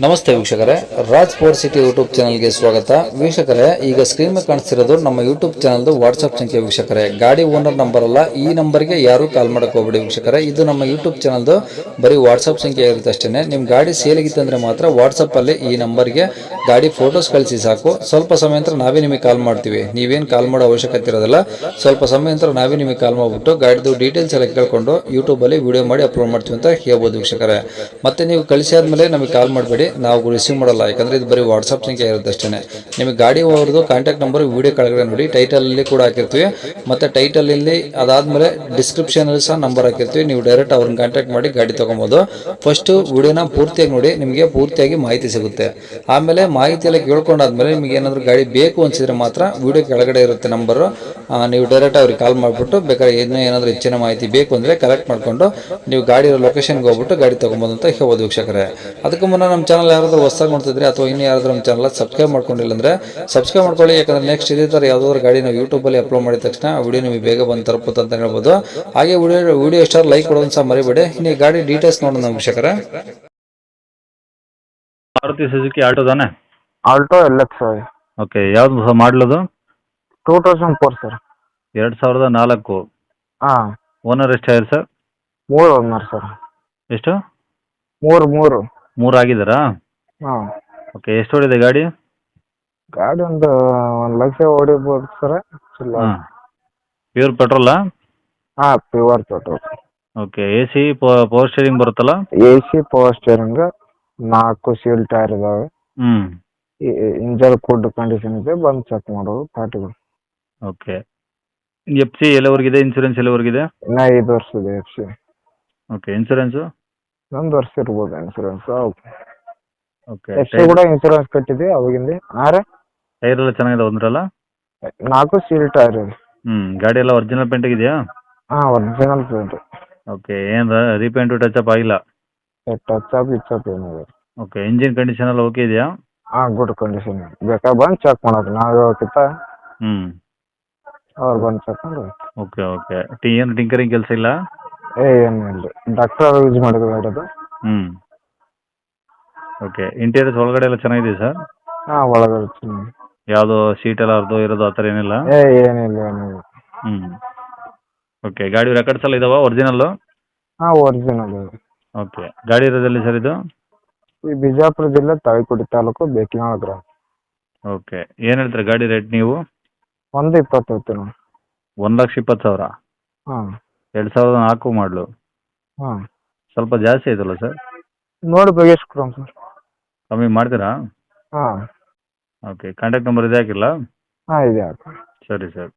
ನಮಸ್ತೆ ವೀಕ್ಷಕರೇ, Raj sports city YouTube ಚಾನಲ್ಗೆ ಸ್ವಾಗತ. ವೀಕ್ಷಕರೇ, ಈಗ ಸ್ಕ್ರೀನ್ ಮೇಲೆ ಕಾಣಿಸ್ತಿರೋದು ನಮ್ಮ ಯೂಟ್ಯೂಬ್ ಚಾನಲ್ದು ವಾಟ್ಸ್ಆಪ್ ಸಂಖ್ಯೆ. ವೀಕ್ಷಕರೇ, ಗಾಡಿ ಓನರ್ ನಂಬರ್ ಅಲ್ಲ, ಈ ನಂಬರ್ಗೆ ಯಾರು ಕಾಲ್ ಮಾಡಕ್ಕೆ ಹೋಗ್ಬೇಡಿ ವೀಕ್ಷಕರೇ. ಇದು ನಮ್ಮ ಯೂಟ್ಯೂಬ್ ಚಾನಲ್ದು ಬರೀ ವಾಟ್ಸ್ಆಪ್ ಸಂಖ್ಯೆ ಇರುತ್ತೆ ಅಷ್ಟೇ. ನಿಮ್ಮ ಗಾಡಿ ಸೇಲಿಗಿತ್ತಂದ್ರೆ ಮಾತ್ರ ವಾಟ್ಸಪ್ಪಲ್ಲಿ ಈ ನಂಬರ್ಗೆ ಗಾಡಿ ಫೋಟೋಸ್ ಕಳಿಸಿ ಸಾಕು. ಸ್ವಲ್ಪ ಸಮಯ ನಂತರ ನಾವೇ ನಿಮಗೆ ಕಾಲ್ ಮಾಡ್ತೀವಿ. ನೀವೇನು ಕಾಲ್ ಮಾಡೋ ಅವಶ್ಯಕತೆ ಇರೋದಿಲ್ಲ. ಸ್ವಲ್ಪ ಸಮಯ ನಂತರ ನಾವೇ ನಿಮಗೆ ಕಾಲ್ ಮಾಡಿಬಿಟ್ಟು ಗಾಡಿದು ಡೀಟೇಲ್ಸ್ ಎಲ್ಲ ಕೇಳ್ಕೊಂಡು ಯೂಟ್ಯೂಬಲ್ಲಿ ವಿಡಿಯೋ ಮಾಡಿ ಅಪ್ಲೋಡ್ ಮಾಡ್ತೀವಿ ಅಂತ ಹೇಳ್ಬೋದು ವೀಕ್ಷಕರೇ. ಮತ್ತೆ ನೀವು ಕಳಿಸಿ ಆದಮೇಲೆ ನಮಗೆ ಕಾಲ್ ಮಾಡಬೇಡಿ, ನಾವು ರಿಸೀವ್ ಮಾಡಲ್ಲ. ಯಾಕಂದ್ರೆ ಇದು ಬರೀ ವಾಟ್ಸ್ಆಪ್ ಸಂಖ್ಯೆ ಇರುತ್ತೆ ಅಷ್ಟೇ. ನಿಮಗೆ ಗಾಡಿ ಅವ್ರದ್ದು ಕಾಂಟ್ಯಾಕ್ಟ್ ನಂಬರ್ ವಿಡಿಯೋ ಕೆಳಗಡೆ ನೋಡಿ, ಟೈಟಲ್ ಅಲ್ಲಿ ಕೂಡ ಹಾಕಿರ್ತೀವಿ. ಮತ್ತೆ ಟೈಟಲ್ ಇಲ್ಲಿ ಅದಾದ್ಮೇಲೆ ಡಿಸ್ಕ್ರಿಪ್ಷನ್ ಅಲ್ಲಿ ಸಹ ನಂಬರ್ ಹಾಕಿರ್ತೀವಿ. ನೀವು ಡೈರೆಕ್ಟ್ ಅವ್ರನ್ನ ಕಾಂಟ್ಯಾಕ್ಟ್ ಮಾಡಿ ಗಾಡಿ ತಗೊಬೋದು. ಫಸ್ಟ್ ವಿಡಿಯೋನ ಪೂರ್ತಿಯಾಗಿ ನೋಡಿ, ನಿಮಗೆ ಪೂರ್ತಿಯಾಗಿ ಮಾಹಿತಿ ಸಿಗುತ್ತೆ. ಆಮೇಲೆ ಮಾಹಿತಿ ಎಲ್ಲ ಕೇಳ್ಕೊಂಡಾದ್ಮೇಲೆ ನಿಮಗೆ ಏನಾದರೂ ಗಾಡಿ ಬೇಕು ಅನ್ಸಿದ್ರೆ ಮಾತ್ರ ವಿಡಿಯೋ ಕೆಳಗಡೆ ಇರುತ್ತೆ ನಂಬರ್, ನೀವು ಡೈರೆಕ್ಟ್ ಅವ್ರಿಗೆ ಕಾಲ್ ಮಾಡಿಬಿಟ್ಟು ಬೇಕಾದ್ರೆ ಏನಾದರೂ ಹೆಚ್ಚಿನ ಮಾಹಿತಿ ಬೇಕು ಅಂದ್ರೆ ಕಲೆಕ್ಟ್ ಮಾಡ್ಕೊಂಡು ನೀವು ಗಾಡಿ ಲೊಕೇಶನ್ಗೆ ಹೋಗ್ಬಿಟ್ಟು ಗಾಡಿ ತಗೊಬೋದು ಅಂತ ಹೇಳ್ಬೋದು ವೀಕ್ಷಕರೇ. ಅದಕ್ಕೂ ಮುನ್ನ ನಮ್ಮ ಚಾನಲ್ ಯಾರಾದರೂ ಹೊಸದಾಗಿ ನೋಡ್ತಿದ್ರೆ ಅಥವಾ ಇನ್ನು ಯಾರಾದರೂ ನಮ್ಮ ಚಾನಲ್ ಸಬ್ಸ್ಕ್ರೈಬ್ ಮಾಡ್ಕೊಂಡಿಲ್ಲ ಅಂದ್ರೆ ಸಬ್ಸ್ಕ್ರೈಬ್ ಮಾಡ್ಕೊಳ್ಳಿ. ಯಾಕಂದ್ರೆ ನೆಕ್ಸ್ಟ್ ಇದೇ ಥರ ಯಾವುದಾದ್ರು ಗಾಡಿ ನಾವು ಯೂಟ್ಯೂಬಲ್ಲಿ ಅಪ್ಲೋಡ್ ಮಾಡಿದ ತಕ್ಷಣ ವಿಡಿಯೋ ನಿಮಗೆ ಬೇಗ ಬಂದು ತಲುಪುತ್ತೆ ಅಂತ ಹೇಳ್ಬೋದು. ಹಾಗೆ ವಿಡಿಯೋ ಇಷ್ಟ ಲೈಕ್ ಕೊಡೋದು ಸಹ ಮರಿಬೇಡಿ. ಇನ್ನು ಗಾಡಿ ಡೀಟೇಲ್ಸ್ ನೋಡೋಣ ವೀಕ್ಷಕರೇ. ಮಾರುತಿ ಸುಜುಕಿ ಆಲ್ಟೋ ತಾನೆ? ಆಲ್ಟೋ LX ಓಕೆ, ಯಾವ್ದು ಮಾಡಲದು? 2004 ಸರ್. 2004. ಹಾಂ, ಓನರ್ ಎಷ್ಟಾಗಿದೆ ಸರ್? 3 owner sir. ಎಷ್ಟು? 3. 3 ಆಗಿದ್ದಾರಾ? ಹಾಂ, ಓಕೆ, ಎಷ್ಟು ಓಡಿದೆ ಗಾಡಿ? ಗಾಡಿ ಒಂದು 1 ಲಕ್ಷ ಹೊಡಿಬೋದು ಸರ್. ಹಾಂ, ಪ್ಯೂರ್ ಪೆಟ್ರೋಲಾ? ಹಾಂ, pure petrol. Okay, A C power steering ಬರುತ್ತಲ್ಲ? AC power steering, 4 seal tyre ಇದಾವೆ. ಹ್ಞೂ. ಇಂಜನ್ ಗುಡ್ ಕಂಡೀಷನ್ ಇದೆ, ಬಂದು ಚೆಕ್ ಮಾಡೋದು ಪಾರ್ಟಿಗಳು. ಓಕೆ, ಎಫ್ ಸಿ ಎಲ್ಲವರೆಗಿದೆ? ಇನ್ಸೂರೆನ್ಸ್ ಎಲ್ಲವರೆಗಿದೆ? ಇನ್ನು 5 ವರ್ಷ ಇದೆ FC. Okay, insurance? 1 ವರ್ಷ ಇರ್ಬೋದು ಇನ್ಸೂರೆನ್ಸ್. ಓಕೆ, FC ಕೂಡ ಇನ್ಸೂರೆನ್ಸ್ ಕಟ್ಟಿದೆ ಅವಾಗಿಂದ. ಹಾಂ ರೀ, ಟೈರ್ ಎಲ್ಲ ಚೆನ್ನಾಗಿದೆ ಒಂದ್ರಲ್ಲ? 4 ಸೀಲ್ ಟೈರ್ ಇದೆ. ಗಾಡಿ ಎಲ್ಲ ಒರಿಜಿನಲ್ ಪೇಂಟ್ ಆಗಿದೆಯಾ? ಹಾಂ, ಒರಿಜಿನಲ್ ಪೇಂಟ್. ಓಕೆ, ಏನು ರೀಪೇಂಟು ಟಚ್ ಅಪ್ ಆಗಿಲ್ಲ? ಟಚ್ ಅಪ್ ಏನಿದೆ. ಓಕೆ, ಇಂಜಿನ್ ಕಂಡೀಷನ್ ಎಲ್ಲ ಓಕೆ ಇದೆಯಾ? ಹಾಂ, ಗುಡ್ ಕಂಡೀಷನ್. ಬೇಕಾದ್ರೆ ಬಂದು ಚೆಕ್ ಮಾಡೋದು, ನಾವು ಹೇಳೋಕ್ಕಿಂತ ಹ್ಞೂ. ಅವ್ರು ಬಂದು ಚೆಕ್ ಮಾಡೋದು. ಓಕೆ ಓಕೆ, ಏನು ಟಿಂಕರಿಂಗ್ ಕೆಲಸ ಇಲ್ಲ? ಏನಿಲ್ಲ, ಡಾಕ್ಟರ್ ಯೂಸ್ ಮಾಡಿದ್ರು ಗಾಡಿ ಅದು. ಹ್ಞೂ. ಓಕೆ, ಇಂಟೀರಿಯರ್ಸ್ ಒಳಗಡೆ ಎಲ್ಲ ಚೆನ್ನಾಗಿದೆ ಸರ್? ಹಾಂ, ಒಳಗಡೆ ಚೆನ್ನಾಗಿ. ಯಾವುದು ಸೀಟ್ ಎಲ್ಲ ಅರ್ದು ಇರೋದು ಆ ಥರ ಏನಿಲ್ಲ? ಏನಿಲ್ಲ. ಹ್ಞೂ. ಓಕೆ, ಗಾಡಿ ರೆಕಾರ್ಡ್ಸ್ ಎಲ್ಲ ಇದಾವ ಒರಿಜಿನಲ್ಲು? ಹಾಂ, ಒರಿಜಿನಲ್. ಓಕೆ, ಗಾಡಿ ಇರೋದಲ್ಲಿ ಸರ್ ಇದು? ಈ ಬಿಜಾಪುರ ಜಿಲ್ಲೆ ತಾಳಿಕೋಟೆ ತಾಲೂಕು ಬೇಕಿನಾಳ ಗ್ರಾಮ. ಓಕೆ, ಏನು ಹೇಳ್ತೀರಾ ಗಾಡಿ ರೇಟ್ ನೀವು? 120 ಹೋಗ್ತೀವಿ ನಾವು. 1,20,000? ಹಾಂ. 2004 ಮಾಡಲು. ಹಾಂ, ಸ್ವಲ್ಪ ಜಾಸ್ತಿ ಆಯ್ತಲ್ಲ ಸರ್? ನೋಡಿ ಬಗೆಸ್ಕೊಡೋಣ ಸರ್. ಕಮ್ಮಿ ಮಾಡ್ತೀರಾ? ಹಾಂ. ಓಕೆ, ಕಾಂಟ್ಯಾಕ್ಟ್ ನಂಬರ್ ಇದೆ ಹಾಕಿಲ್ಲ? ಹಾಂ, ಇದೆ. ಸರಿ ಸರ್.